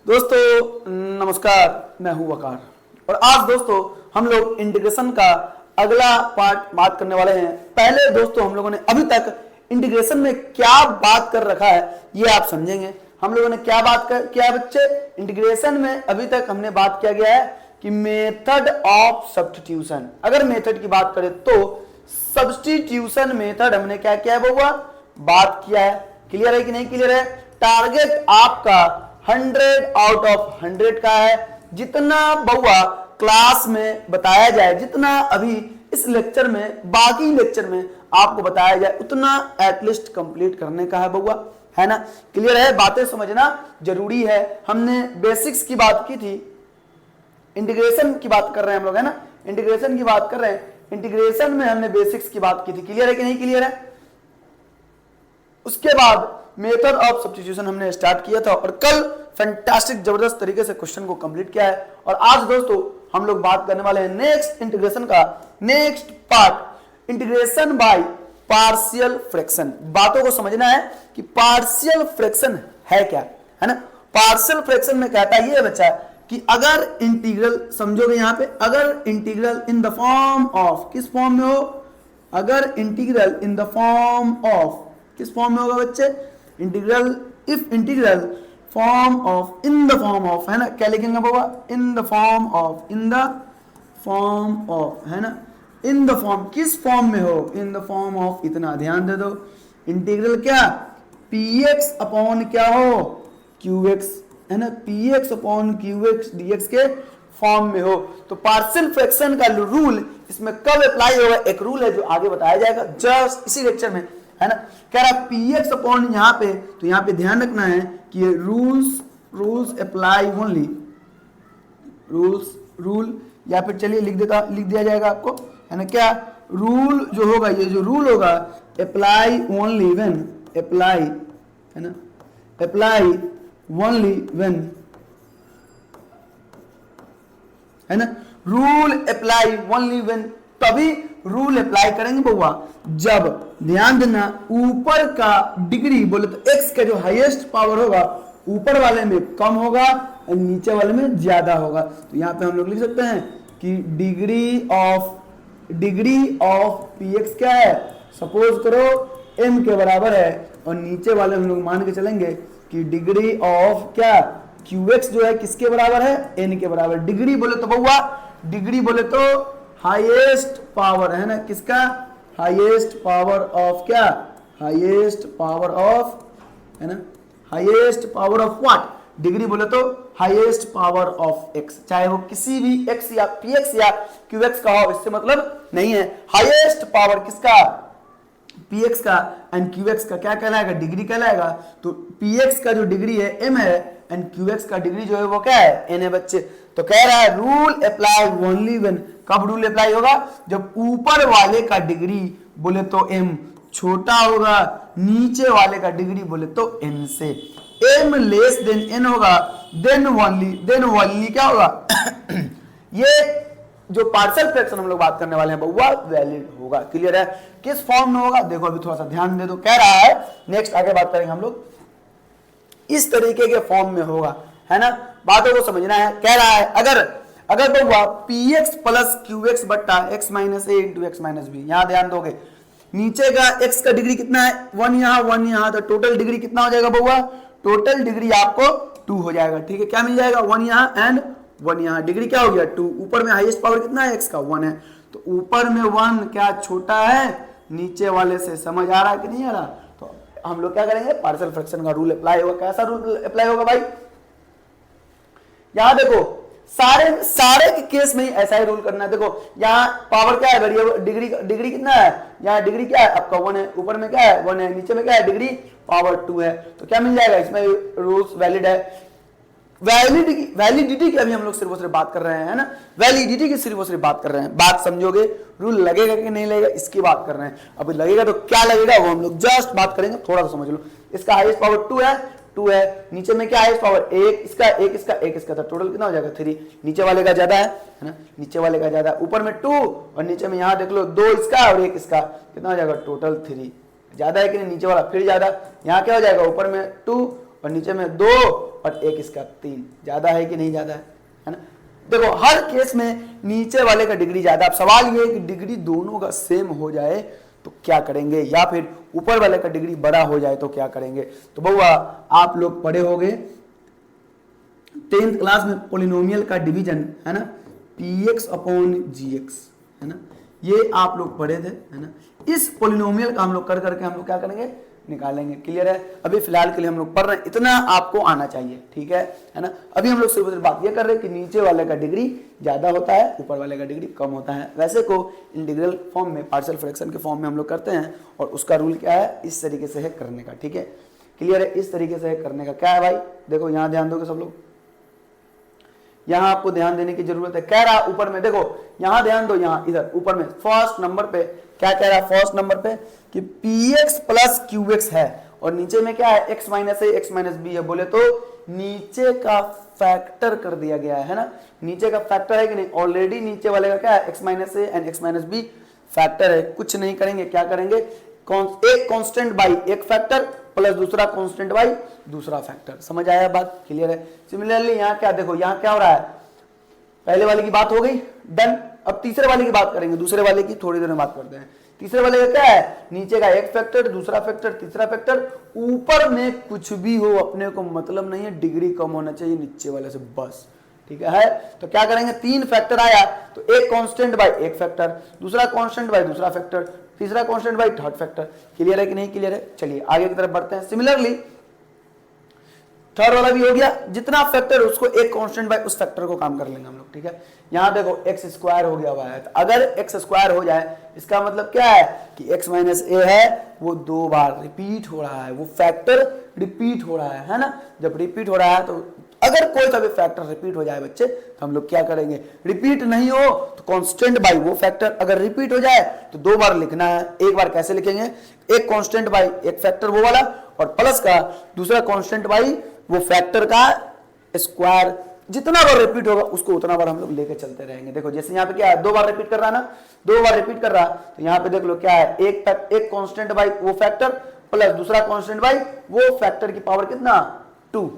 दोस्तों नमस्कार, मैं हूं वकार और आज दोस्तों हम लोग इंटीग्रेशन का अगला पार्ट बात करने वाले हैं। पहले दोस्तों हम लोगों ने अभी तक इंटीग्रेशन में क्या बात कर रखा है ये आप समझेंगे। हम लोगों ने क्या बात किया है बच्चे? इंटीग्रेशन में अभी तक हमने बात किया गया है कि मेथड ऑफ सब्स्टिट्यूशन। अगर मेथड की बात करें तो सब्स्टिट्यूशन मेथड हमने क्या किया है बउआ? बात किया है। क्लियर है कि नहीं क्लियर है? टारगेट आपका 100 आउट ऑफ 100 का है। जितना बउआ क्लास में बताया जाए, जितना अभी इस लेक्चर में, बाकी लेक्चर में आपको बताया जाए, उतना एटलीस्ट कंप्लीट करने का है बउआ, है ना? क्लियर है? बातें समझना जरूरी है। हमने बेसिक्स की बात की थी, इंटीग्रेशन की बात कर रहे हैं हम लोग, है ना? इंटीग्रेशन की बात कर रहे हैं। इंटीग्रेशन में हमने बेसिक्स की बात की थी। क्लियर है कि नहीं क्लियर है? उसके बाद मेथड ऑफ सब्स्टिट्यूशन हमने स्टार्ट किया था और कल फैंटास्टिक जबरदस्त तरीके से क्वेश्चन को कंप्लीट किया है। और आज दोस्तों हम लोग बात करने वाले हैं नेक्स्ट इंटीग्रेशन का next part, integration by partial fraction. बातों को समझना है कि पार्शियल फ्रैक्शन है क्या, है ना? पार्शियल फ्रैक्शन में कहता है ये बच्चा कि अगर इंटीग्रल, समझोगे यहां पे, अगर integral in the form of, किस फॉर्म में हो? अगर integral in the form of, किस फॉर्म में होगा बच्चे? Integral, if integral form of, in the form of, है ना? क्या लिखेंगे बाबा? In the form of, in the form of, है ना? इन द फॉर्म, किस फॉर्म में हो? इन द फॉर्म ऑफ, इतना ध्यान दे दो, इंटीग्रल क्या? px अपॉन क्या हो? qx, है ना? px अपॉन qx dx के फॉर्म में हो। तो पार्शियल फ्रैक्शन का रूल इसमें कब अप्लाई होगा? एक रूल है जो आगे बताया जाएगा जस्ट इसी लेक्चर में, है ना? कह रहा px अपॉन यहाँ पे, तो यहाँ पे ध्यान रखना है कि ये रूल्स अप्लाई ओनली, रूल, या फिर चलिए लिख दिया जाएगा आपको, है ना? क्या रूल जो होगा, ये जो रूल होगा, अप्लाई ओनली व्हेन, अप्लाई, है ना? अप्लाई ओनली व्हेन, है ना? रूल अप्लाई ओनली व्हेन, तभी रूल अप्लाई करेंगे बउआ जब, ध्यान देना, ऊपर का डिग्री बोले तो x का जो हाईएस्ट पावर होगा ऊपर वाले में कम होगा और नीचे वाले में ज्यादा होगा। तो यहाँ पे हम लोग लिख सकते हैं कि डिग्री ऑफ px क्या है? सपोज करो m के बराबर है और नीचे वाले हम लोग मान के चलेंगे कि डिग्री ऑफ क्या? qx जो है किसके बराबर है? n के बराबर। डिग्री बोले तो बउआ, डिग्री बोले तो हाईएस्ट पावर, है ना? किसका? हाईएस्ट पावर ऑफ क्या? हाईएस्ट पावर ऑफ, है ना? Highest power of what? Degree बोले तो हाईएस्ट पावर ऑफ x, चाहे वो किसी भी x या px या qx का हो, इससे मतलब नहीं है। हाईएस्ट पावर किसका? px का एंड qx का क्या कहलाएगा? डिग्री कहलाएगा। तो px का जो डिग्री है m है एंड qx का डिग्री जो है वो क्या है? n है बच्चे। तो कह रहा है रूल अप्लाई ओनली व्हेन, कब रूल अप्लाई होगा? जब ऊपर वाले का डिग्री बोले तो m छोटा होगा, नीचे वाले का डिग्री बोले तो n से, m लेस देन n होगा, देन ओनली क्या होगा? ये जो पार्शियल फ्रैक्शन हम लोग बात करने वाले हैं बउआ वैलिड होगा। क्लियर है? किस फॉर्म में होगा? देखो अभी थोड़ा सा ध्यान दे दो। कह रहा है नेक्स्ट आगे बात करेंगे हम लोग, इस तरीके के फॉर्म में होगा, है ना? बातों को समझना है। कह रहा है अगर बउआ px प्लस qx बट्टा x minus a into x minus b, यहां ध्यान दोगे, नीचे का x का डिग्री कितना है? 1 यहाँ 1 यहाँ, तो टोटल डिग्री कितना हो जाएगा बउआ? टोटल डिग्री आपको 2 हो जाएगा। ठीक है, क्या मिल जाएगा? 1 यहाँ एंड 1 यहाँ, डिग्री क्या हो गया? 2। ऊपर में हाईएस्ट पावर कितना है? x का 1 है, तो ऊपर में 1 क्या छोटा है नीचे वाले से? समझ आ रहा है कि नहीं आ रहा? तो हम लोग क्या करेंगे? पार्शियल फ्रैक्शन का रूल अप्लाई होगा। कैसा रूल अप्लाई होगा भाई? यहां देखो, सारे के केस में ही ऐसा ही रूल करना है। देखो यहाँ पावर क्या है? वेरिएबल डिग्री कितना है? यहाँ डिग्री क्या है? आपका 1 है, ऊपर में क्या है? 1 है, नीचे में क्या है? डिग्री पावर 2 है। तो क्या मिल जाएगा? इसमें रूल्स वैलिड है। वैलिडिटी की अभी हम लोग सिर्फ और सिर्फ बात कर रहे हैं, है ना? वैलिडिटी की सिर्फ और सिर्फ बात कर रहे हैं। बात समझोगे? रूल लगेगा कि नहीं लगेगा इसकी बात कर रहे हैं। अभी लगेगा तो क्या लगेगा वो हम लोग जस्ट बात करेंगे, थोड़ा सा समझ लो। इसका हाईएस्ट पावर 2 है, नीचे में क्या हाईएस्ट पावर? 1, इसका, तो टोटल कितना हो जाएगा? 3। नीचे वाले का ज्यादा है ना? नीचे वाले का ज्यादा, ऊपर में 2 और नीचे में यहाँ देख लो 2 इसका और 1 इसका, कितना हो जाएगा? टोटल 3। ज्यादा है कि नहीं? नीचे वाला फिर ज्यादा, यहाँ क्या हो जाएगा? ऊपर में 2 और नीचे में 2 और 1 इसका 3, ज्यादा है कि नहीं ज्यादा है ना। देखो हर केस में नीचे वाले का डिग्री ज्यादा। अब सवाल ये है कि डिग्री दोनों का सेम हो जाए तो क्या करेंगे, या फिर ऊपर वाले का डिग्री बड़ा हो जाए तो क्या करेंगे। तो बउआ आप लोग पढ़े होंगे 10th क्लास में पोलिनोमियल का डिवीजन है ना, px अपॉन gx है ना, ये आप लोग पढ़े थे है ना। इस पोलिनोमियल का हम लोग कर करके हम लोग क्या करेंगे, निकालेंगे। क्लियर है। अभी फिलहाल के लिए हम लोग पढ़ रहे हैं, इतना आपको आना चाहिए, ठीक है ना। अभी हम लोग सिर्फ बात ये कर रहे हैं कि नीचे वाले का डिग्री ज्यादा होता है, ऊपर वाले का डिग्री कम होता है। वैसे को इंटीग्रल फॉर्म में, पार्शियल फ्रैक्शन के फॉर्म में हम लोग करते हैं, और उसका रूल क्या है, इस तरीके से है करने का, ठीक है। क्लियर है। इस तरीके से है करने का। क्या है भाई, देखो यहाँ ध्यान दोगे सब लोग, यहां आपको ध्यान देने की जरूरत है। कह रहा ऊपर में, देखो यहां ध्यान दो, यहां इधर ऊपर में फर्स्ट नंबर पे क्या कह रहा है, फर्स्ट नंबर पे कि px प्लस qx है, और नीचे में क्या है, x minus a x minus b है। बोले तो नीचे का फैक्टर कर दिया गया है ना, नीचे का फैक्टर है कि नहीं, ऑलरेडी नीचे वाले का क्या है, x minus a and x minus b factor है। कुछ नहीं करेंगे, क्या करेंगे, एक कांस्टेंट बाई एक फैक्टर प्लस दूसरा कांस्टेंट बाई दूसरा फैक्टर। समझ आया बात, क्लियर है। सिमिलरली यहाँ क्या देखो, यहाँ क्या हो रहा है, पहले वाले की बात हो गई, डन। अब तीसरे वाले की बात करेंगे, दूसरे वाले की थोड़ी देर में बात करते हैं। तीसरे वाले का क्या है, नीचे का एक फैक्टर, दूसरा फैक्टर, तीसरा फैक्टर, ऊपर में कुछ भी हो अपने को मतलब नहीं है, डिग्री कम होना चाहिए नीचे वाले से बस, ठीक है। तो क्या करेंगे, 3 फैक्टर आया तो एक कांस्टेंट बाई एक फैक्टर, दूसरा कांस्टेंट बाई दूसरा फैक्टर, तीसरा constant by third factor. Clear है कि नहीं क्लियर है। चलिए आगे की तरफ बढ़ते हैं। सिमिलरली थर्ड वाला भी हो गया, जितना फैक्टर उसको एक कांस्टेंट बाई उस फैक्टर को काम कर लेंगे हम लोग, ठीक है। यहां देखो एक्स स्क्वायर हो गया हुआ है, तो अगर एक्स स्क्वायर हो जाए इसका मतलब क्या है कि एक्स माइनस ए है वो 2 बार रिपीट हो रहा है, वो फैक्टर रिपीट हो रहा है ना। जब रिपीट हो रहा है तो अगर कोई सा भी फैक्टर रिपीट हो जाए बच्चे, तो हम लोग क्या करेंगे, रिपीट नहीं हो तो कांस्टेंट बाई वो फैक्टर, अगर रिपीट हो जाए तो 2 बार लिखना है। एक बार कैसे लिखेंगे, एक कांस्टेंट बाई एक फैक्टर वो वाला, और प्लस का दूसरा कांस्टेंट बाई वो फैक्टर का स्क्वायर। जितना बार रिपीट होगा उसको उतना बार हम लोग लेके चलते रहेंगे। देखो जैसे यहाँ पे क्या है, 2 बार रिपीट कर रहा है ना, 2 बार रिपीट कर रहा, तो यहाँ पे देख लो क्या है, एक कांस्टेंट बाई वो फैक्टर प्लस दूसरा कांस्टेंट बाई वो फैक्टर की पावर कितना, 2।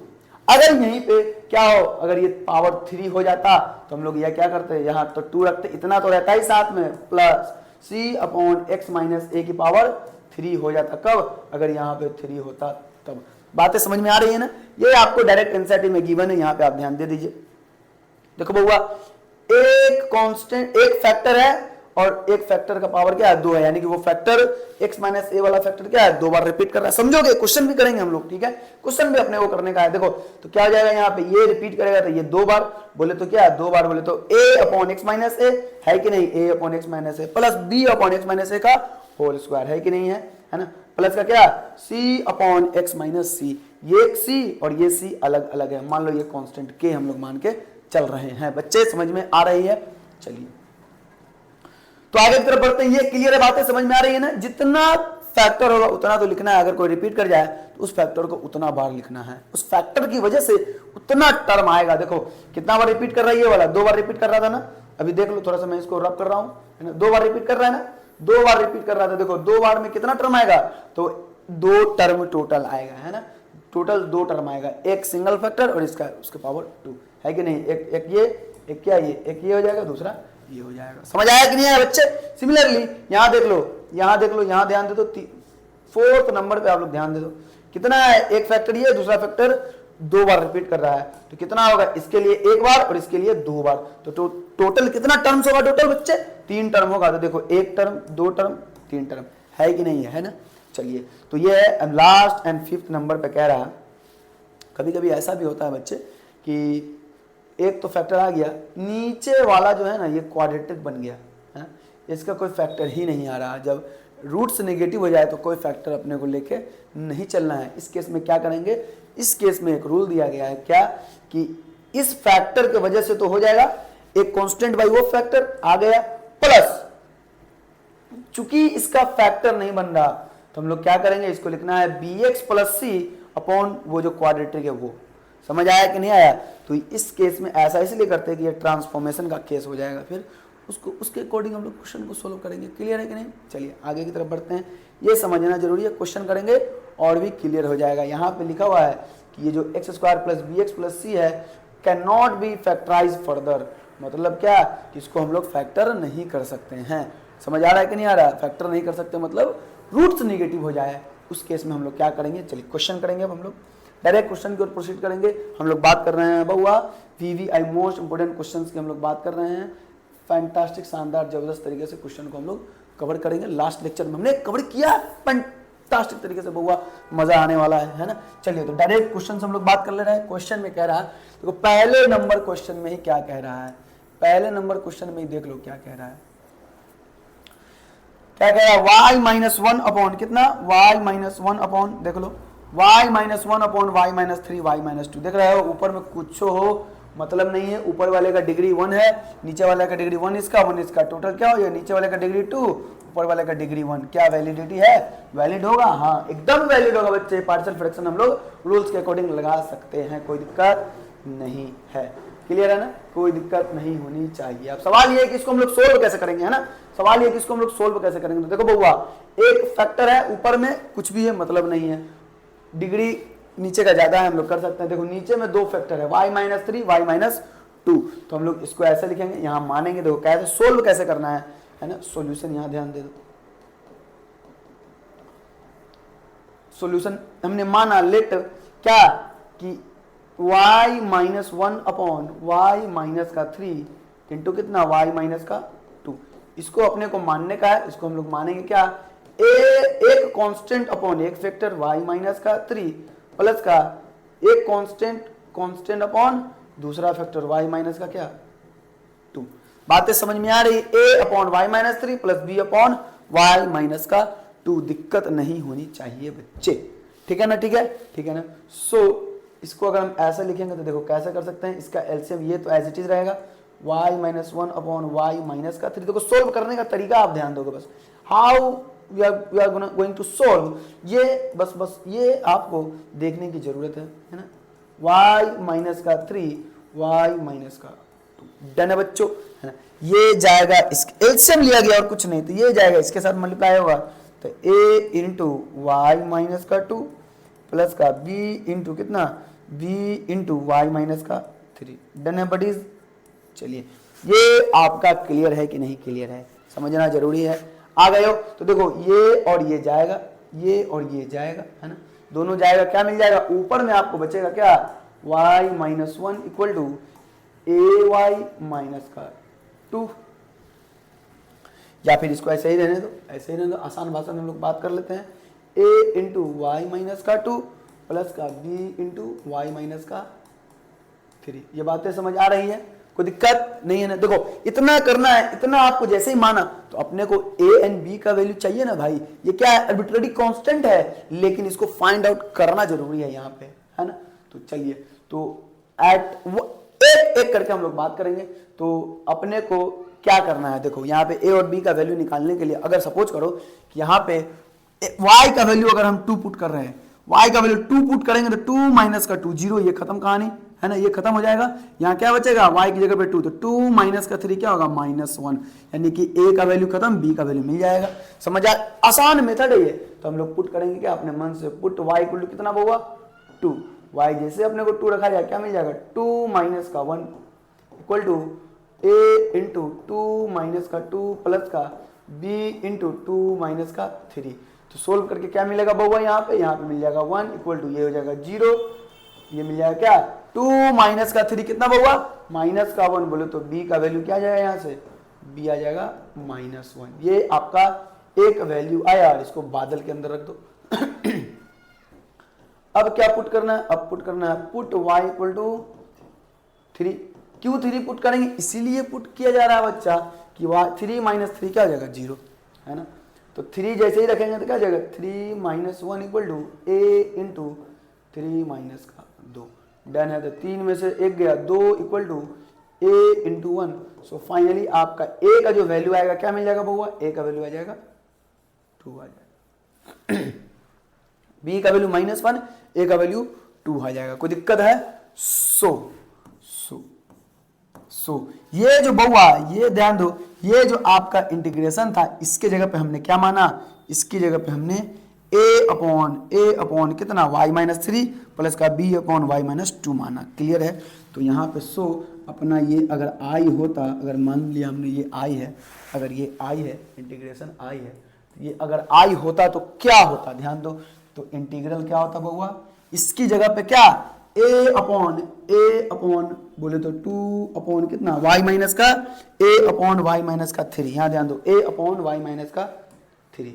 अगर यहीं पे क्या हो, अगर ये पावर 3 हो जाता तो हम लोग यह क्या करते हैं, यहाँ तो 2 रखते, इतना तो रहता ही साथ में, plus c upon x minus a की पावर 3 हो जाता। कब, अगर यहाँ पे 3 होता तब। बातें समझ में आ रही है ना। ये आपको डायरेक्ट एनसीईआरटी में गिवन है, यहाँ पे आप ध्यान दे दीजिए। देखो बउआ, एक कांस्टेंट, एक फैक्टर है और एक फैक्टर का पावर क्या है, 2 है, यानी कि वो फैक्टर x माइनस ए वाला फैक्टर क्या है, 2 बार रिपीट कर रहा है। समझोगे, क्वेश्चन भी करेंगे हम लोग, ठीक है, क्वेश्चन भी अपने को करने का है। देखो तो क्या हो जाएगा, यहाँ पे ये रिपीट करेगा तो ये 2 बार, बोले तो क्या है 2 बार, बोले तो a upon x minus a है कि नहीं, a upon x minus a plus b upon x minus a का होल स्क्वायर है कि नहीं है ना, प्लस का क्या c अपॉन एक्स माइनस सी, ये c और ये c अलग अलग है। मान लो ये कांस्टेंट k हम लोग मान के चल रहे हैं। बच्चे समझ में आ रही है। चलिए तो आगे की तरफ बढ़ते हैं। ये क्लियर है, बातें समझ में आ रही है ना। जितना फैक्टर होगा उतना तो लिखना है, अगर कोई रिपीट कर जाए तो उस फैक्टर को उतना बार लिखना है, उस फैक्टर की वजह से उतना टर्म आएगा। देखो कितना बार रिपीट कर रहा है, ये वाला 2 बार रिपीट कर रहा था ना, अभी देख लो थोड़ा सा मैं इसको रब कर रहा हूँ, है ना, 2 बार रिपीट कर रहा है ना, 2 बार रिपीट कर रहा था। देखो 2 बार में कितना टर्म आएगा, तो 2 टर्म टोटल आएगा, है ना, टोटल 2 टर्म आएगा, एक सिंगल फैक्टर और इसका उसके पावर 2 है कि नहीं। एक ये, एक क्या ये, एक ये हो जाएगा, दूसरा ये हो जाएगा। समझ आया कि नहीं आया बच्चे। सिमिलरली यहाँ देख लो, यहाँ देख लो, यहाँ ध्यान दे दो, 4th नंबर पे आप लोग ध्यान दे दो, कितना है, एक फैक्टर ये, दूसरा फैक्टर 2 बार रिपीट कर रहा है, तो कितना होगा, इसके लिए 1 बार और इसके लिए 2 बार, तो टोटल कितना टर्म्स होगा, टोटल बच्चे 3 टर्म होगा। तो देखो 1 टर्म, 2 टर्म, 3 टर्म है कि नहीं है ना। चलिए तो ये है लास्ट एंड 5th नंबर पे कह रहा है। कभी कभी ऐसा भी होता है बच्चे कि एक तो फैक्टर आ गया, नीचे वाला जो है ना ये क्वाड्रेटिक बन गया है, इसका कोई फैक्टर ही नहीं आ रहा। जब रूट्स नेगेटिव हो जाए तो कोई फैक्टर अपने को लेके नहीं चलना है। इस केस में क्या करेंगे, इस केस में एक रूल दिया गया है क्या, कि इस फैक्टर की वजह से तो हो जाएगा, एक कांस्टेंट बाई वो फैक्टर आ गया, प्लस चूंकि इसका फैक्टर नहीं बन रहा तो हम लोग क्या करेंगे, इसको लिखना है bx प्लस सी अपॉन वो जो क्वाड्रेटिक है वो। समझ आया कि नहीं आया। तो इस केस में ऐसा इसलिए करते हैं कि ये ट्रांसफॉर्मेशन का केस हो जाएगा, फिर उसको उसके अकॉर्डिंग हम लोग क्वेश्चन को सोल्व करेंगे। क्लियर है कि नहीं। चलिए आगे की तरफ बढ़ते हैं। ये समझना जरूरी है, क्वेश्चन करेंगे और भी क्लियर हो जाएगा। यहाँ पे लिखा हुआ है कि ये जो x square plus b x plus c है can not be factorise further, मतलब क्या कि इसको हम लोग फैक्टर नहीं कर सकते हैं। समझ आ रहा है कि नहीं आ रहा? फैक्टर नहीं कर सकते मतलब रूट्स निगेटिव हो जाए, उस केस में हम लोग क्या करेंगे, चलिए क्वेश्चन करेंगे। अब हम लोग डायरेक्ट क्वेश्चन की ओर प्रोसीड करेंगे। हम लोग बात कर रहे हैं बहुआ वीवीआई मोस्ट इंपोर्टेंट क्वेश्चंस की हम लोग बात कर रहे हैं। फैंटास्टिक, शानदार, जबरदस्त तरीके से क्वेश्चन को हम लोग कवर करेंगे। लास्ट लेक्चर में हमने कवर किया फैंटास्टिक तरीके से, बहुआ मजा आने वाला है ना। चलिए तो डायरेक्ट क्वेश्चन हम लोग बात कर ले रहे हैं। क्वेश्चन में कह रहा है, देखो पहले नंबर क्वेश्चन में ही क्या कह रहा है, पहले नंबर क्वेश्चन में ही देख लो क्या कह रहा है। क्या कह रहा है, y माइनस वन अपॉन कितना, y माइनस वन अपॉन, देख लो y minus one upon y minus three y minus two. देख रहे हो ऊपर में कुछ हो मतलब नहीं है, ऊपर वाले का डिग्री 1 है, नीचे वाले का डिग्री 1 इसका, 1 इसका, टोटल क्या हो गया, नीचे वाले का डिग्री 2, ऊपर वाले का डिग्री 1। क्या वैलिडिटी है, वैलिड होगा, हाँ एकदम वैलिड होगा बच्चे। पार्शियल फ्रैक्शन हम लोग रूल्स के अकॉर्डिंग लगा सकते हैं, कोई दिक्कत नहीं है। क्लियर है ना, कोई दिक्कत नहीं होनी चाहिए। अब सवाल ये है कि इसको हम लोग सोल्व कैसे करेंगे, है ना। सवाल ये है कि इसको हम लोग सोल्व कैसे करेंगे। तो देखो बउआ, एक फैक्टर है, ऊपर में कुछ भी है मतलब नहीं है, डिग्री नीचे का ज्यादा है, हम लोग कर सकते हैं। देखो नीचे में दो फैक्टर है, y minus three y minus two, तो हम लोग इसको ऐसे लिखेंगे, यहाँ मानेंगे। देखो कैसे सोल्व कैसे करना है ना। सॉल्यूशन यहाँ ध्यान दे दो, सॉल्यूशन हमने माना लेट क्या कि y minus one upon y minus का थ्री इंटू कितना y माइनस का टू। इसको अपने को मानने का है, इसको हम लोग मानेंगे क्या, एक कांस्टेंट अपॉन एक फैक्टर y माइनस का थ्री प्लस का एक कांस्टेंट अपॉन दूसरा फैक्टर y माइनस का क्या टू। बातें समझ में आ रही, a upon y minus three plus b upon y minus का टू। दिक्कत नहीं होनी चाहिए बच्चे, ठीक है ना, ठीक है, ठीक है ना। सो इसको अगर हम ऐसे लिखेंगे तो देखो कैसे कर सकते हैं, इसका एलसीएम ये तो एज इट इज रहेगा, y minus one upon y minus का थ्री। देखो सोल्व करने का तरीका आप ध्यान दोगे बस, how we are going to solve, ये बस ये आपको देखने की जरूरत है ना। y माइनस का थ्री वाई माइनस का टू, डन है बच्चों, है ना। ये जाएगा, इस एलसीएम लिया गया और कुछ नहीं, तो ये जाएगा इसके साथ मल्टीप्लाई होगा, तो a इंटू वाई माइनस का टू प्लस का b इंटू कितना, b इंटू वाई माइनस का थ्री। डन है बडीज। चलिए ये आपका क्लियर है कि नहीं क्लियर है, समझना जरूरी है। आ गए हो तो देखो ये और ये जाएगा, ये और ये जाएगा, है ना, दोनों जाएगा, क्या मिल जाएगा, ऊपर में आपको बचेगा क्या, y minus one equal to a y minus का टू, या फिर इसको ऐसे ही रहने दो, ऐसे ही रहने दो, आसान भाषा में हम लोग बात कर लेते हैं, a इंटू वाई माइनस का टू प्लस का b इंटू वाई माइनस का थ्री। ये बातें समझ आ रही है, कोई दिक्कत नहीं है ना। देखो इतना करना है, इतना आपको जैसे ही माना तो अपने को a एंड b का वैल्यू चाहिए ना भाई। ये क्या है, आर्बिट्रेरी कांस्टेंट है, लेकिन इसको फाइंड आउट करना जरूरी है यहाँ पे, है ना। तो चलिए तो एक एक करके हम लोग बात करेंगे। तो अपने को क्या करना है, देखो यहाँ पे a और b का वैल्यू निकालने के लिए अगर सपोज करो कि यहाँ पे y का वैल्यू अगर हम 2 पुट कर रहे हैं, y का वैल्यू 2 पुट करेंगे तो 2 माइनस का 2 जीरो, ये खत्म कहानी, है ना, ये खत्म हो जाएगा। यहाँ क्या बचेगा, y की जगह पे 2, तो 2 माइनस का 3 क्या होगा, माइनस वन, यानी कि a का वैल्यू खत्म, b का वैल्यू मिल जाएगा। समझ आ, आसान मेथड है ये। तो हम लोग पुट करेंगे क्या अपने मन से, पुट y इक्वल टू कितना होगा 2, y जैसे अपने को 2 रखा जाए क्या मिल जाएगा, 2 माइनस का 1 equal to a into 2 minus का 2 प्लस का b इंटू 2 माइनस का 3। तो सोल्व करके क्या मिलेगा बउआ, यहाँ पे मिल जाएगा 1 इक्वल टू ये हो जाएगा 0, ये मिल जाएगा क्या 2 माइनस का 3 कितना बउआ, माइनस का 1, बोले तो b का वैल्यू क्या आ जाएगा, यहाँ से b आ जाएगा माइनस 1। ये आपका एक वैल्यू आया, इसको बादल के अंदर रख दो। अब क्या पुट करना है, अब पुट करना है पुट y इक्वल टू 3। क्यों 3 पुट करेंगे, इसीलिए पुट किया जा रहा है बच्चा कि 3 माइनस 3 क्या हो जाएगा 0, है ना। तो 3 जैसे ही रखेंगे तो क्या हो जाएगा 3 minus one equal to a into 3 minus का 2। डन है, तो 3 में से 1 गया, 2 equal to a into 1। So finally आपका ए का जो वैल्यू आएगा क्या मिल जाएगा बउआ, ए का वैल्यू आ जाएगा 2 आ जाएगा। बी का वैल्यू -1, ए का वैल्यू 2 आ जाएगा, कोई दिक्कत है। सो ये जो बउआ, ये ध्यान दो, ये जो आपका इंटीग्रेशन था, इसके जगह पे हमने क्या माना, इसकी जगह पे हमने ए अपॉन कितना y माइनस 3 प्लस का b अपॉन y माइनस 2 माना। क्लियर है? तो यहाँ पे सो अपना ये अगर i होता, अगर मान लिया हमने ये i है, अगर ये i है, इंटीग्रेशन i है, तो ये अगर i होता तो क्या होता, ध्यान दो। तो इंटीग्रल क्या होता बउआ, इसकी जगह पे क्या ए अपॉन बोले तो 2 अपॉन कितना y माइनस का a अपॉन y माइनस का 3, यहाँ ध्यान दो a अपॉन y माइनस का 3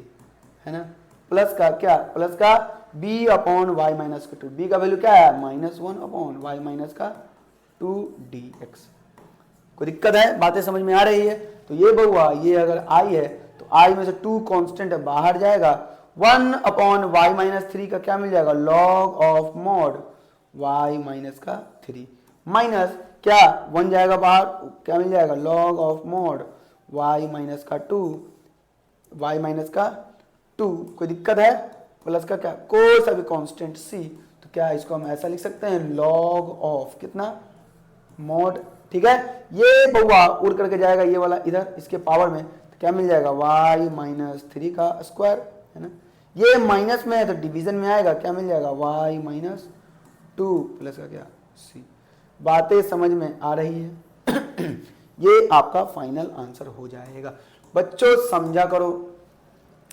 है ना, प्लस का क्या, प्लस का b अपॉन y माइनस का 2, b का वैल्यू क्या है -1 अपॉन y माइनस का 2 dx। कोई दिक्कत है, बातें समझ में आ रही है? तो ये बउआ ये अगर i है तो i में से 2 कांस्टेंट है, बाहर जाएगा, 1 अपॉन y माइनस 3 का क्या मिल जाएगा log of mod y minus का 3 माइनस क्या 1 जाएगा बाहर, क्या मिल जाएगा log of mod y minus का 2 y माइनस का 2। कोई दिक्कत है? प्लस का क्या कोई सा भी कांस्टेंट c, तो क्या इसको हम ऐसा लिख सकते हैं लॉग ऑफ कितना मॉड। ठीक है, ये बउआ उड़ करके जाएगा ये वाला इधर इसके पावर में, तो क्या मिल जाएगा y माइनस 3 का स्क्वायर है ना, ये माइनस में है तो डिवीजन में आएगा, क्या मिल जाएगा y माइनस 2 प्लस का क्या c। बातें समझ में आ रही है? ये आपका फाइनल आंसर हो जाएगा। बच्चों समझा करो,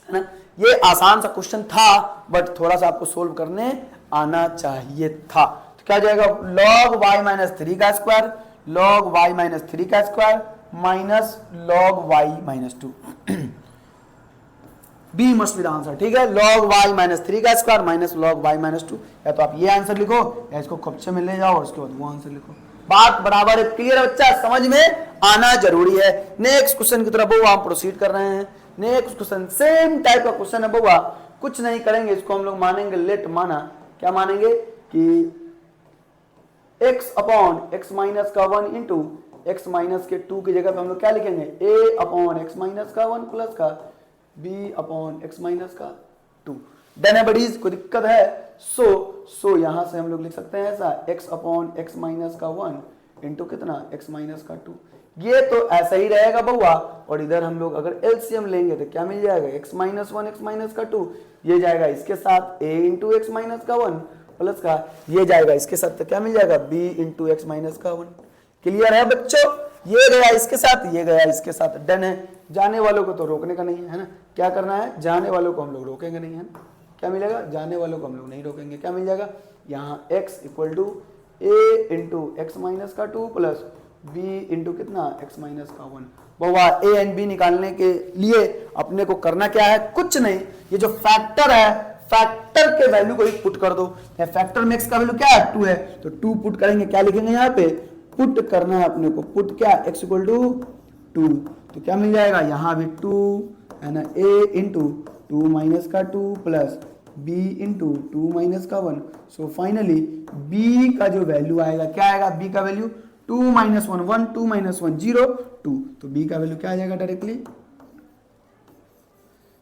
है ना, ये आसान सा क्वेश्चन था बट थोड़ा सा आपको सोल्व करने आना चाहिए था। तो क्या जाएगा log y माइनस 3 का स्क्वायर, log y माइनस 3 का square minus log y minus 2 b must be the answer. ठीक है, log y माइनस 3 का square minus log y minus 2, या तो आप ये आंसर लिखो या इसको कब्जे में ले जाओ और उसके बाद वो आंसर लिखो। बात बराबर है, क्लियर है बच्चा, समझ में आना जरूरी है। नेक्स्ट क्वेश्चन की तरफ बउआ हम प्रोसीड कर रहे हैं। नेक्स्ट क्वेश्चन सेम टाइप का क्वेश्चन है बउआ, कुछ नहीं करेंगे, इसको हम लोग मानेंगे लेट माना, क्या मानेंगे कि x अपॉन x माइनस का 1 इंटू x माइनस के 2 की जगह पे हम लोग क्या लिखेंगे a अपॉन x माइनस का 1 प्लस का b अपॉन x माइनस का 2। डन है बडीज, कोई दिक्कत है? सो यहां से हम लोग लिख सकते हैं ऐसा x अपॉन x माइनस का 1 इंटू कितना x माइनस का 2, ये तो ऐसा ही रहेगा बउआ। और इधर हम लोग अगर एलसीएम लेंगे तो क्या मिल जाएगा x माइनस 1 x माइनस का 2, ये जाएगा इसके साथ a इंटू x माइनस का 1 प्लस का ये जाएगा इसके साथ, तो क्या मिल जाएगा b इंटू x माइनस का 1। क्लियर है बच्चों? ये गया इसके साथ, ये गया इसके साथ, डन है। जाने वालों को तो रोकने का नहीं है ना, क्या करना है, जाने वालों को हम लोग रोकेंगे नहीं है ना, क्या मिलेगा, जाने वालों को हम लोग नहीं रोकेंगे, क्या मिल जाएगा यहाँ x equal to a into x minus का 2 प्लस b इंटू कितना x माइनस का 1। बउआ a एंड b निकालने के लिए अपने को करना क्या है, कुछ नहीं, ये जो फैक्टर है फैक्टर के वैल्यू को ही पुट कर दो। फैक्टर में x का वैल्यू क्या है 2 है, तो 2 पुट करेंगे, क्या लिखेंगे यहाँ पे पुट करना है अपने को, पुट क्या x इक्वल टू 2, तो क्या मिल जाएगा यहाँ भी 2 है ना, a इंटू 2 माइनस का 2 प्लस b इंटू 2 माइनस का 1। सो फाइनली b का जो वैल्यू आएगा क्या आएगा, b का वैल्यू 2 माइनस 1 1 2 माइनस 1 0 2, तो b का वैल्यू क्या आ जाएगा डायरेक्टली,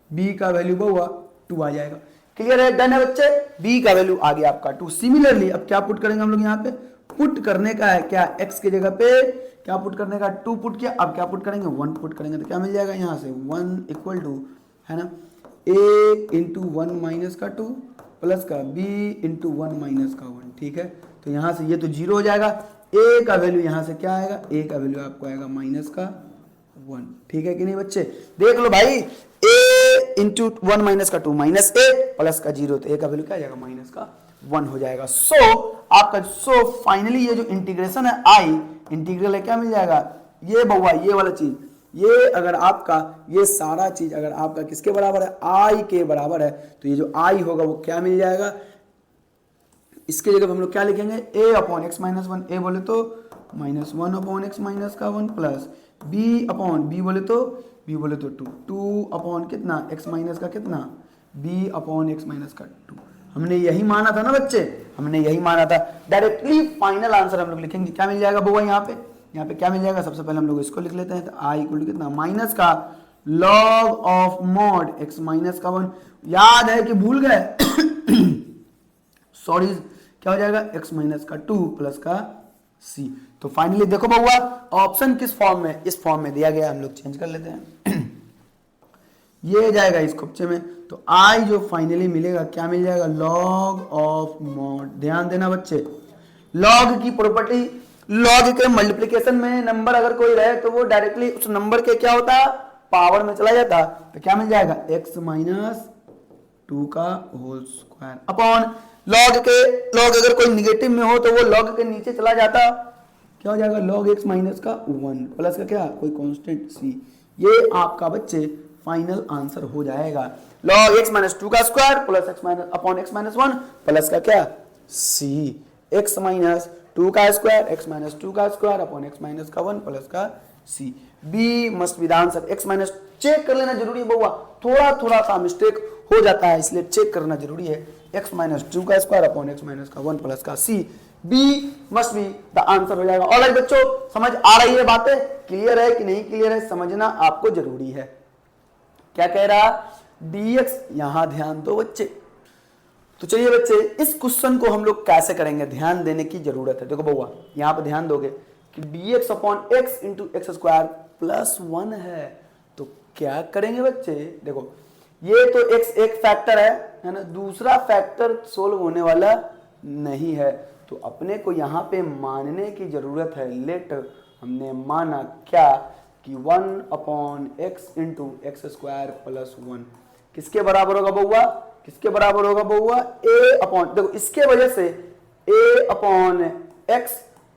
b का वैल्यू बउआ 2 आ जाएगा। क्लियर है, डन है बच्चे, b का वैल्यू आ गया आपका 2। सिमिलरली अब क्या पुट करेंगे हम लोग यहाँ पे, पुट करने का है क्या x की जगह पे क्या पुट करने का 2 पुट किया, अब क्या पुट करेंगे 1 पुट करेंगे, तो क्या मिल जाएगा यहाँ से 1 इक्वल टू है ना a इंटू 1 माइनस का 2 प्लस का b इंटू 1 माइनस का 1। ठीक है, तो यहाँ से ये तो 0 हो जाएगा, a का वैल्यू यहाँ से क्या आएगा, a का वैल्यू आपको आएगा माइनस का 1। ठीक है कि नहीं बच्चे, देख लो भाई a इंटू 1 माइनस का 2 माइनस a प्लस का 0, तो a का वैल्यू क्या आ जाएगा माइनस का 1 हो जाएगा। आपका फाइनली ये जो इंटीग्रेशन है i इंटीग्रल है, क्या मिल जाएगा ये बउआ ये वाला चीज, ये अगर आपका ये सारा चीज अगर आपका किसके बराबर है i के बराबर है, तो ये जो i होगा वो क्या मिल जाएगा, इसके जगह हम लोग क्या लिखेंगे a upon x minus 1, a बोले तो -1 अपॉन एक्स माइनस का 1 प्लस b अपॉन b बोले तो 2 अपॉन कितना x माइनस का कितना b अपॉन एक्स माइनस का 2। हमने यही माना था ना बच्चे, हमने यही माना था। डायरेक्टली फाइनल आंसर हम लोग लिखेंगे, क्या मिल जाएगा बुआ यहाँ पे क्या मिल जाएगा, सबसे पहले हम लोग इसको लिख लेते हैं, तो i इक्वल टू कितना माइनस का log of mod x minus का 1, याद है कि भूल गए सॉरी, क्या हो जाएगा x माइनस का 2 प्लस का c। तो फाइनली देखो बउआ ऑप्शन किस फॉर्म में, इस फॉर्म में दिया गया, हम लोग चेंज कर लेते हैं ये जाएगा इस कब्जे में, तो आई जो फाइनली मिलेगा क्या मिल जाएगा, लॉग ऑफ मॉड। ध्यान देना बच्चे, लॉग की प्रॉपर्टी, लॉग के मल्टीप्लिकेशन में नंबर अगर कोई रहे तो वो डायरेक्टली उस नंबर के क्या होता, पावर में चला जाता, तो क्या मिल जाएगा, x माइनस 2 का होल स्क्वायर अपॉन लॉग के, लॉग अगर कोई निगेटिव में हो तो वो लॉग के नीचे चला जाता, क्या हो जाएगा, log x माइनस का 1 प्लस का क्या, कोई कांस्टेंट c। ये आपका बच्चे फाइनल आंसर हो जाएगा, log x माइनस 2 का square plus x minus upon x minus 1 plus का क्या, c। x माइनस 2 का स्क्वायर, x माइनस 2 का स्क्वायर अपॉन x माइनस का 1 प्लस का c। b must be the answer. x minus check कर लेना जरूरी है बउआ, थोड़ा थोड़ा सा मिस्टेक हो जाता है इसलिए चेक करना जरूरी है। x माइनस 2 का स्क्वायर अपॉन x माइनस का 1 प्लस का c, b must be the answer हो जाएगा। ऑलराइट बच्चों, समझ आ रही है बातें, क्लियर है कि नहीं क्लियर है, समझना आपको जरूरी है। क्या कह रहा, dx, यहां ध्यान दो बच्चे। तो चलिए बच्चे, इस क्वेश्चन को हम लोग कैसे करेंगे, ध्यान देने की जरूरत है। देखो बउआ, यहां पर ध्यान दोगे कि dx upon x into x square plus 1 है, तो क्या करेंगे बच्चे, देखो ये तो x एक फैक्टर है ना, दूसरा फैक्टर सोल्व होने वाला नहीं है, तो अपने को यहाँ पे मानने की जरूरत है। लेट, हमने माना क्या कि 1 upon x into x square plus 1 किसके बराबर होगा बउआ, किसके बराबर होगा बउआ, a अपॉन, देखो इसके वजह से a अपॉन एक्स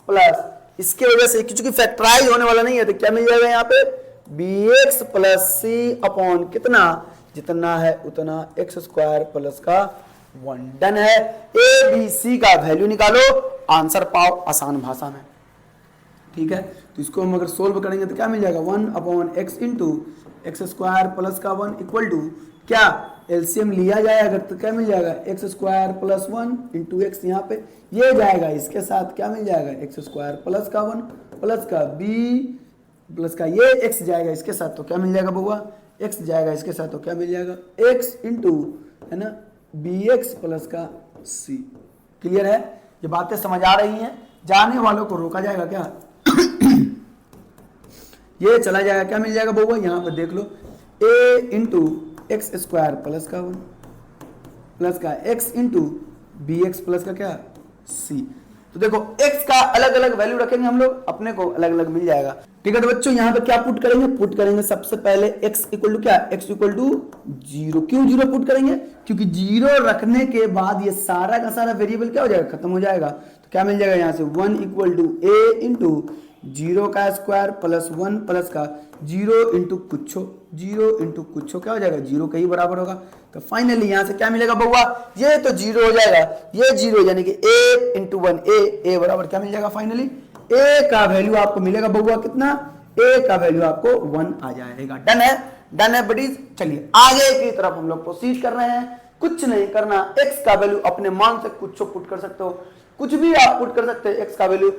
प्लस, इसके वजह से क्योंकि फैक्टराइज होने वाला नहीं है, तो क्या मिल जाएगा यहाँ पे, bx प्लस सी अपॉन कितना, जितना है उतना एक्स स्क्वायर प्लस का 1। डन है, ए बी सी का वैल्यू निकालो, आंसर पाओ आसान भाषा में। ठीक है, तो इसको हम अगर सोल्व करेंगे तो क्या मिल जाएगा, 1 upon x into x square plus का 1 इक्वल टू क्या, एलसीएम लिया जाए अगर तो क्या मिल जाएगा, x square plus 1 into x, यहाँ पे ये जाएगा इसके साथ क्या मिल जाएगा, एक्स स्क्वायर प्लस का 1 प्लस का बी प्लस का ये एक्स जाएगा इसके साथ, तो क्या मिल जाएगा बउआ, एक्स जाएगा इसके साथ, तो क्या मिल जाएगा, एक्स इंटू है ना बी एक्स प्लस का सी। क्लियर है, ये बातें समझ आ रही हैं, जाने वालों को रोका जाएगा क्या ये चला जाएगा, क्या मिल जाएगा बउआ, यहाँ पर देख लो, a into x square plus का 1 प्लस का x into b x plus का क्या, c। तो देखो x का अलग अलग वैल्यू रखेंगे हम लोग, अपने को अलग अलग मिल जाएगा। ठीक है, तो बच्चों यहाँ पे क्या पुट करेंगे, पुट करेंगे सबसे पहले x इक्वल टू क्या, x इक्वल टू 0। क्यों 0 पुट करेंगे, क्योंकि 0 रखने के बाद ये सारा का सारा वेरिएबल क्या हो जाएगा, खत्म हो जाएगा। तो क्या मिल जाएगा यहाँ से, 1 इक्वल टू a इंटू 0 का स्क्वायर प्लस 1 प्लस का 0 इंटू कुछो, 0 इंटू कुछो क्या हो जाएगा, 0 के ही बराबर होगा। तो फाइनली यहाँ से क्या मिलेगा बउआ, ये तो 0 हो जाएगा, ये 0 यानी कि a इंटू 1 a बराबर क्या मिल जाएगा, फाइनली a का वैल्यू आपको मिलेगा बउआ कितना, a का वैल्यू आपको 1 आ जाएगा। डन है, डन है बडीज। चलिए आगे की तरफ हम लोग प्रोसीड कर रहे हैं, कुछ नहीं करना, x का वैल्यू अपने मान से कुछ पुट कर सकते हो, कुछ भी आप पुट कर सकते हैं, x का वैल्यू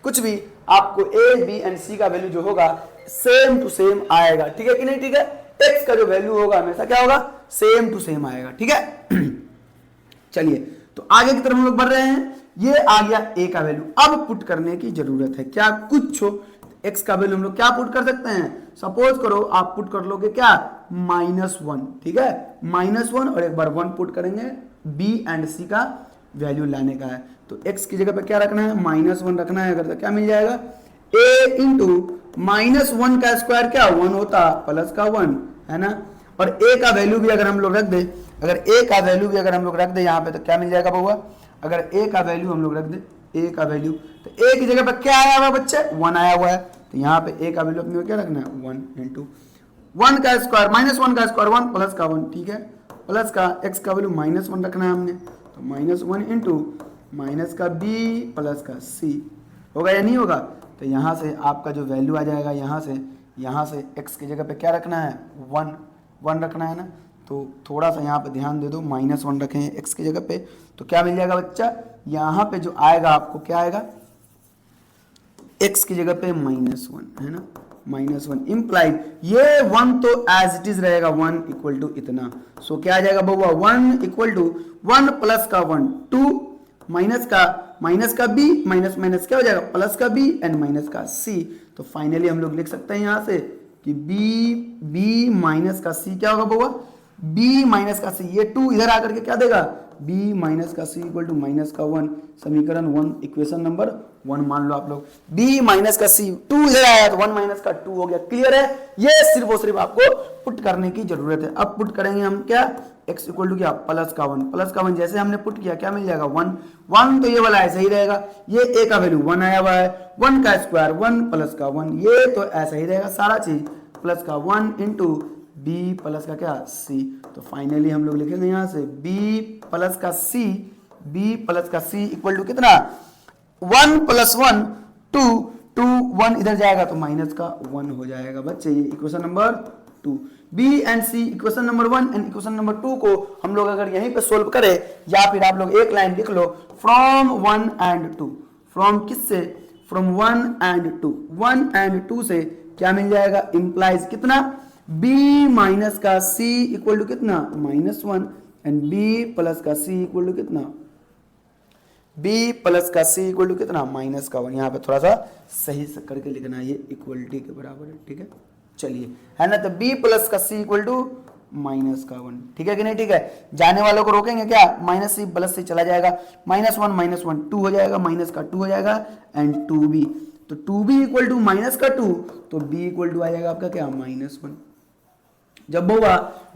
कुछ भी, आपको a b एंड c का वैल्यू जो होगा सेम टू सेम आएगा। ठीक है कि नहीं, ठीक है, x का जो वैल्यू होगा हमेशा क्या होगा, सेम टू सेम आएगा। ठीक है चलिए तो आगे की तरफ हम लोग बढ़ रहे हैं, ये आ गया a का वैल्यू, अब पुट करने की जरूरत है क्या, कुछ हो, x का वैल्यू हम लोग क्या पुट कर सकते हैं, सपोज करो आप पुट कर लोगे क्या, -1। ठीक है, -1 और एक बार 1 पुट करेंगे, b एंड c का वैल्यू लाने का है, तो x की जगह पे क्या रखना है, -1 रखना है अगर, तो क्या मिल जाएगा, a इंटू -1 का स्क्वायर क्या 1 होता प्लस का 1 है ना, और a का वैल्यू भी अगर हम लोग रख दे, अगर a का वैल्यू भी अगर हम लोग रख दे यहाँ पे, तो क्या मिल जाएगा बउआ, अगर a का वैल्यू हम लोग रख दे, a का वैल्यू, तो a की जगह पे क्या आया हुआ बच्चे, 1 आया हुआ है, तो यहाँ पे a का वैल्यू अपने को क्या रखना है, 1 इंटू 1 का स्क्वायर -1 का स्क्वायर 1 प्लस का 1। ठीक है, प्लस का x का वैल्यू -1 रखना है हमने, तो -1 इंटू माइनस का b प्लस का c होगा या नहीं होगा, तो यहाँ से आपका जो वैल्यू आ जाएगा, यहाँ से x की जगह पे क्या रखना है, 1 रखना है ना, तो थोड़ा सा यहाँ पे ध्यान दे दो, -1 रखें x की जगह पे, तो क्या मिल जाएगा बच्चा, यहाँ पे जो आएगा आपको क्या आएगा, x की जगह पे -1 है ना, -1 इम्प्लाइड, ये 1 तो एज इट इज रहेगा, 1 इक्वल टू इतना, सो क्या आ जाएगा बउआ, 1 इक्वल टू 1 प्लस का 1 2 माइनस का b माइनस क्या हो जाएगा, प्लस का b एंड माइनस का c। तो फाइनली हम लोग लिख सकते हैं यहाँ से कि b माइनस का c क्या होगा बउआ, b माइनस का c, ये 2 इधर आकर के क्या देगा, b माइनस का c इक्वल टू माइनस का 1, समीकरण 1 इक्वेशन नंबर 1 मान लो आप लोग। b माइनस का c, 2 इधर आया तो 1 माइनस का 2 हो गया। क्लियर है, ये सिर्फ और सिर्फ आपको पुट करने की जरूरत है। अब पुट करेंगे हम क्या, x इक्वल टू क्या, प्लस का 1, प्लस का 1 जैसे हमने पुट किया क्या मिल जाएगा 1, 1 तो ये वाला ऐसा ही रहेगा, ये a का वैल्यू 1 आया हुआ है, 1 का स्क्वायर 1 प्लस का 1, ये तो ऐसा ही रहेगा सारा चीज, प्लस का 1 इंटू b प्लस का क्या c। तो फाइनली हम लोग लिखेंगे यहां से b प्लस का c इक्वल टू कितना, 1 प्लस 1 2, 2 1 इधर जाएगा तो माइनस का 1 हो जाएगा बच्चे, ये equation number 2। b and c equation number 1 and equation number 2 को हम लोग अगर यहीं पे सोल्व करें, या फिर आप लोग एक लाइन लिख लो, फ्रॉम 1 एंड 2, फ्रॉम किससे, फ्रॉम 1 एंड 2, 1 एंड 2 से क्या मिल जाएगा, इंप्लाइज कितना, b माइनस का c इक्वल टू कितना, -1 एंड b प्लस का c इक्वल टू कितना, b प्लस का c इक्वल टू कितना, माइनस का 1। यहाँ पे थोड़ा सा सही से करके लिखना है, ये इक्वलिटी के बराबर है, ठीक है। चलिए, है ना, तो b प्लस का c इक्वल टू माइनस का 1, ठीक है कि नहीं, ठीक है। जाने वालों को रोकेंगे क्या, माइनस c प्लस c चला जाएगा, -1 2 हो जाएगा, माइनस का 2 हो जाएगा एंड 2b, तो 2b इक्वल टू माइनस का 2, तो b इक्वल टू आ जाएगा आपका क्या, -1। जब होगा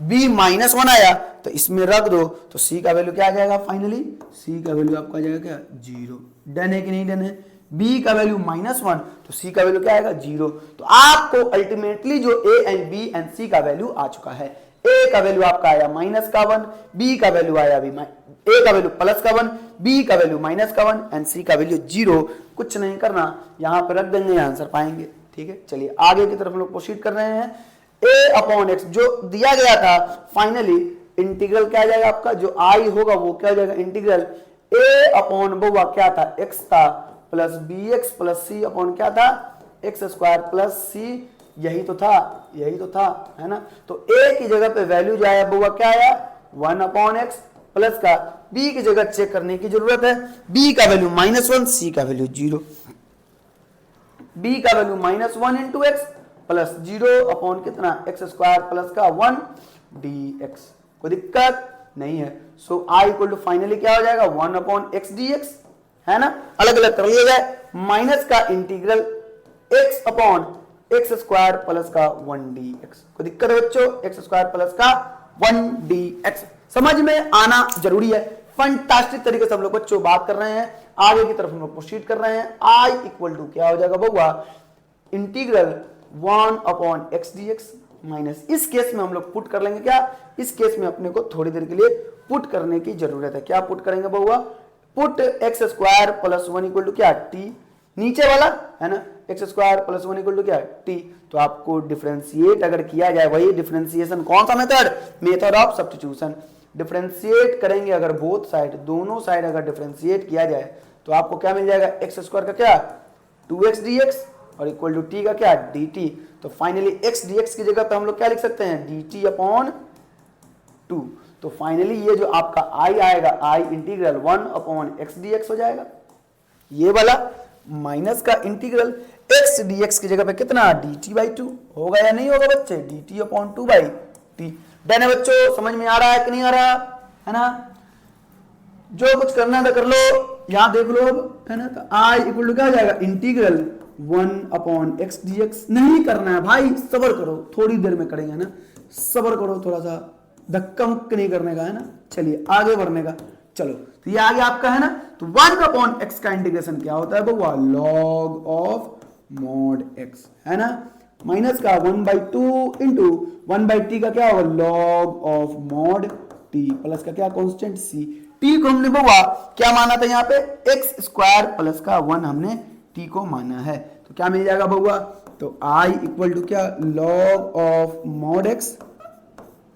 b -1 आया तो इसमें रख दो, तो c का वैल्यू क्या आ जाएगा, फाइनली c का वैल्यू आपका आ जाएगा क्या, 0। डन है कि नहीं डन है, b का वैल्यू -1 तो c का वैल्यू क्या आएगा, 0। तो आपको अल्टीमेटली जो a and b and c का वैल्यू आ चुका है, a का वैल्यू आपका आया -1, b का वैल्यू आया अभी a का वैल्यू +1, b का वैल्यू -1 एंड c का वैल्यू 0। कुछ नहीं करना, यहाँ पे रख देंगे, आंसर पाएंगे, ठीक है। चलिए आगे की तरफ हम लोग प्रोसीड कर रहे हैं। a अपॉन एक्स जो दिया गया था, फाइनली इंटीग्रल क्या आ जाएगा आपका, जो i होगा वो क्या हो जाएगा, इंटीग्रल a अपॉन बउआ क्या था, x था, plus bx plus c upon क्या था, x स्क्वायर प्लस c, यही तो था, है ना। तो a की जगह पे वैल्यू जो आया बउआ क्या आया, 1 अपॉन एक्स, प्लस का b की जगह चेक करने की जरूरत है, b का वैल्यू -1, c का वैल्यू 0, b का value -1 into x plus 0 upon कितना, एक्स स्क्वायर प्लस का 1 dx, कोई दिक्कत नहीं है। सो i इक्वल टू फाइनली क्या हो जाएगा, 1 अपॉन एक्स dx, है ना, अलग अलग कर लिया जाए, माइनस का integral x upon x square plus का 1 dx, कोई दिक्कत है बच्चों, एक्स स्क्वायर प्लस का 1 dx समझ में आना जरूरी है। फंटास्टिक तरीके से हम लोग बच्चों बात कर रहे हैं, आगे की तरफ हम लोग प्रोसीड कर रहे हैं। i इक्वल टू क्या हो जाएगा बउआ, integral 1 upon x dx minus, इस केस में हम लोग पुट कर लेंगे क्या, इस केस में अपने को थोड़ी देर के लिए पुट करने की जरूरत है। क्या पुट करेंगे बउआ, put x square plus 1 equal to क्या, t, नीचे वाला है ना, x square plus 1 equal to क्या, t। तो आपको डिफरेंशिएट अगर किया जाए, वही डिफरेंशिएशन कौन सा method, method of substitution. Differentiate करेंगे अगर बोथ साइड, दोनों साइड अगर डिफरेंशिएट किया जाए तो आपको क्या मिल जाएगा, एक्स स्क्वायर का क्या 2x dx और इक्वल टू t का क्या dt। तो फाइनली x dx की जगह पे हम लोग क्या लिख सकते हैं, dt अपॉन 2। तो फाइनली ये जो आपका i आएगा, i integral 1 upon x dx हो जाएगा, ये वाला माइनस का इंटीग्रल x dx की जगह पे कितना, dt बाई 2 होगा या नहीं होगा बच्चे, dt upon 2 by t। Done है बच्चों, समझ में आ रहा है कि नहीं आ रहा, है ना। जो कुछ करना था कर लो, यहां देख लो अब, है ना। तो i इक्वल टू क्या हो जाएगा, इंटीग्रल 1 अपॉन एक्स dx। नहीं करना है भाई, सब्र करो, थोड़ी देर में करेंगे ना, सब्र करो, थोड़ा सा धक्का मुक्का नहीं करने का, है ना। चलिए आगे बढ़ने का, चलो तो ये आगे आपका है ना। तो 1 अपॉन एक्स का इंटीग्रेशन क्या होता है बउआ, लॉग ऑफ मॉड एक्स, है ना, माइनस का 1/2 इंटू 1/t का क्या होगा, log of mod t, plus का क्या कांस्टेंट c। t को हमने बउआ क्या माना था यहाँ पे, एक्स स्क्वायर प्लस का 1 हमने t को माना है। तो क्या मिल जाएगा बउआ, तो i इक्वल टू क्या, log of mod x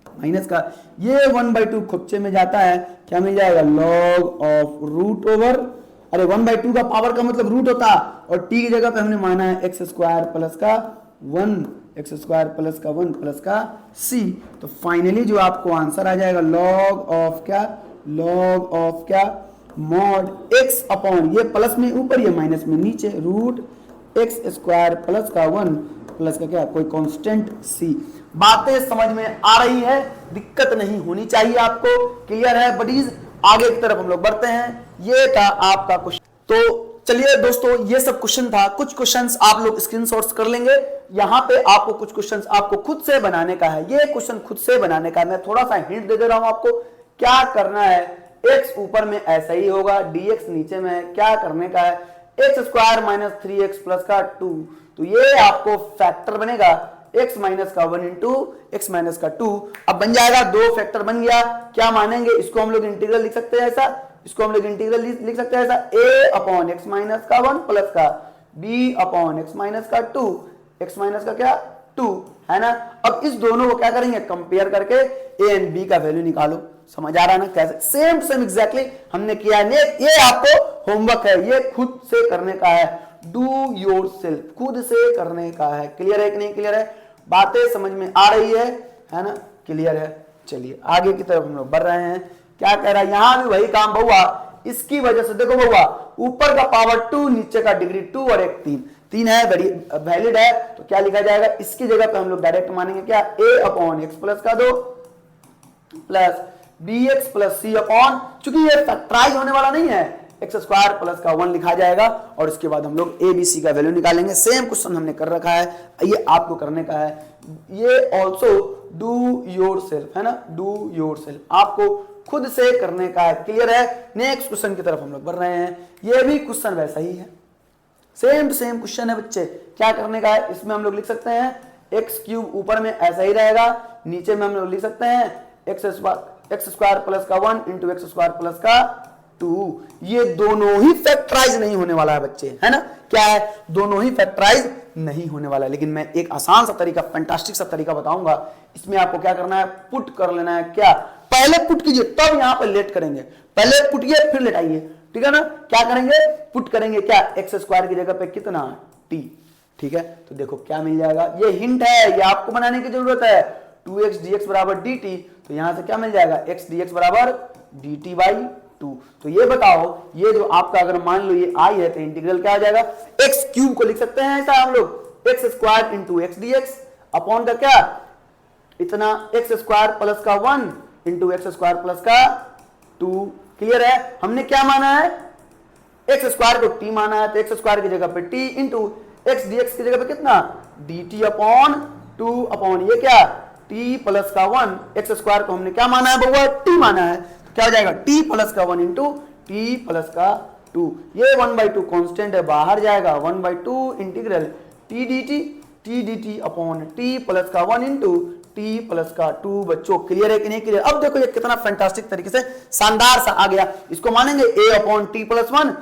minus का ये 1/2 खुपचे में जाता है, क्या मिल जाएगा, लॉग ऑफ रूट ओवर, अरे 1/2 का पावर का मतलब रूट होता, और t की जगह पे हमने माना है एक्स स्क्वायर प्लस का 1, एक्स स्क्वायर प्लस का 1 प्लस का c। तो फाइनली जो आपको आंसर आ जाएगा, लॉग ऑफ क्या, लॉग ऑफ क्या, मॉड x अपॉन, ये प्लस में ऊपर, ये माइनस में नीचे, रूट एक्स स्क्वायर प्लस का 1 प्लस का क्या, कोई कांस्टेंट c। बातें समझ में आ रही है, दिक्कत नहीं होनी चाहिए आपको, क्लियर है बडीज। आगे की तरफ हम लोग बढ़ते हैं, ये था आपका क्वेश्चन। तो चलिए दोस्तों, ये सब क्वेश्चन था, कुछ क्वेश्चंस आप लोग स्क्रीनशॉट्स कर लेंगे। यहाँ पे आपको कुछ क्वेश्चंस आपको खुद से बनाने का है, ये क्वेश्चन खुद से बनाने का है। मैं थोड़ा सा हिंट दे रहा हूं आपको, क्या करना है, x ऊपर में ऐसा ही होगा, dx नीचे में है, क्या करने का है, x square minus 3x plus का 2, तो ये आपको फैक्टर बनेगा x माइनस का 1 इंटू एक्स माइनस का 2। अब बन जाएगा, दो फैक्टर बन गया, क्या मानेंगे, इसको हम लोग इंटीग्रल लिख सकते हैं ऐसा, इसको हम लोग इंटीग्रल लिख सकते हैं ऐसा, a अपॉन एक्स माइनस का 1 प्लस का b अपॉन एक्स माइनस का 2, एक्स माइनस का क्या 2, है ना। अब इस दोनों को क्या करेंगे, कंपेयर करके a एंड b का वैल्यू निकालो। समझ आ रहा है ना कैसे, सेम सेम एग्जैक्टली हमने किया है। ये आपको होमवर्क है, ये खुद से करने का है, डू योर सेल्फ, खुद से करने का है। क्लियर है कि नहीं क्लियर है, बातें समझ में आ रही है ना, क्लियर है। चलिए आगे की तरफ हम लोग बढ़ रहे हैं, क्या कह रहा है, यहां भी वही काम बहुआ, इसकी वजह से देखो बहुआ, ऊपर का पावर 2, नीचे का डिग्री 2 और एक 3 है, वैलिड है, तो क्या लिखा जाएगा, इसकी जगह पे हम लोग डायरेक्ट मानेंगे क्या, a अपॉन एक्स प्लस का 2 प्लस बी एक्स प्लस सी अपॉन, चूंकि ये फैक्टराइज होने वाला नहीं है, एक्स स्क्वायर प्लस का 1 लिखा जाएगा, और इसके बाद हम लोग ए बी सी का वैल्यू निकालेंगे। सेम क्वेश्चन हमने कर रखा है, ये आपको करने का है। ये ऑल्सो डू योर सेल्फ है ना, डू योर सेल्फ, आपको खुद से करने का है। क्लियर है, नेक्स्ट क्वेश्चन की तरफ हम लोग बढ़ रहे हैं। ये भी क्वेश्चन वैसा ही है, सेम सेम क्वेश्चन है बच्चे। क्या करने का है, इसमें हम लोग लिख सकते हैं एक्स क्यूब ऊपर में ऐसा ही रहेगा, नीचे में हम लोग लिख सकते हैं एक्स स्क्वायर प्लस का 1 इंटू एक्स स्क्वायर प्लस का 2। ये दोनों ही फैक्टराइज नहीं होने वाला है बच्चे, है ना, क्या है, दोनों ही फैक्टराइज नहीं होने वाला है। लेकिन मैं एक आसान सा तरीका, फैंटास्टिक सा तरीका बताऊंगा। इसमें आपको क्या करना है, पुट कर लेना है। क्या, पहले पुट कीजिए तब यहां पर लेट करेंगे, पहले पुटिए फिर लेटाइए, ठीक है ना। क्या करेंगे, पुट करेंगे, क्या, एक्स स्क्वायर की जगह पे कितना t, ठीक है। तो देखो क्या मिल जाएगा, ये हिंट है, ये आपको बनाने की जरूरत है। 2x dx बराबर dt, तो यहां से क्या मिल जाएगा, x dx बराबर dt बाई 2। तो ये बताओ, ये जो आपका अगर मान लो ये i है, तो इंटीग्रल क्या आ जाएगा, x क्यूब को लिख सकते हैं ऐसा हम लोग, x square into x dx upon का क्या, इतना एक्स स्क्वायर प्लस का 1 इंटू एक्स स्क्वायर प्लस का 2। क्लियर है, हमने क्या माना है, एक्स स्क्वायर को t माना है, तो एक्स स्क्वायर की जगह पे t इंटू एक्स dx की जगह पे कितना, dt अपॉन 2 अपॉन ये क्या, t प्लस का 1, एक्स स्क्वायर को हमने क्या माना है बउआ, t माना है, तो क्या हो जाएगा t प्लस का 1 इंटू t प्लस का 2। ये 1/2 कांस्टेंट है, बाहर जाएगा, 1/2 integral t dt upon t plus का 1 इंटू t प्लस का 2। बच्चों क्लियर है कि नहीं क्लियर, अब देखो ये कितना फैंटास्टिक तरीके से शानदार सा आ गया। इसको मानेंगे a upon T plus 1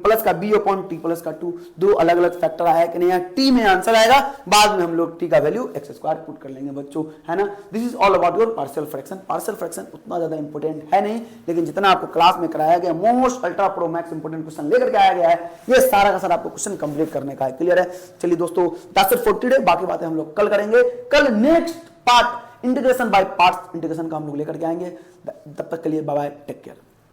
plus का b अपॉन टी प्लस का 2, दो अलग अलग फैक्टर आया कि नहीं, यहाँ t में आंसर आएगा, बाद में हम लोग t का वैल्यू एक्स स्क्वायर पुट कर लेंगे बच्चों, है ना। This is all about your partial fraction. Partial fraction उतना ज्यादा इंपॉर्टेंट है नहीं, लेकिन जितना आपको क्लास में कराया गया, most ultra pro max important question लेकर के आया गया है, ये सारा का सारा आपको क्वेश्चन कंप्लीट करने का है। क्लियर है, चलिए दोस्तों, दैट्स इट फॉर टुडे, बाकी बातें हम लोग कल करेंगे। कल next part integration by parts, integration का हम लोग लेकर के आएंगे। तब तक के लिए बाय बाय, टेक केयर।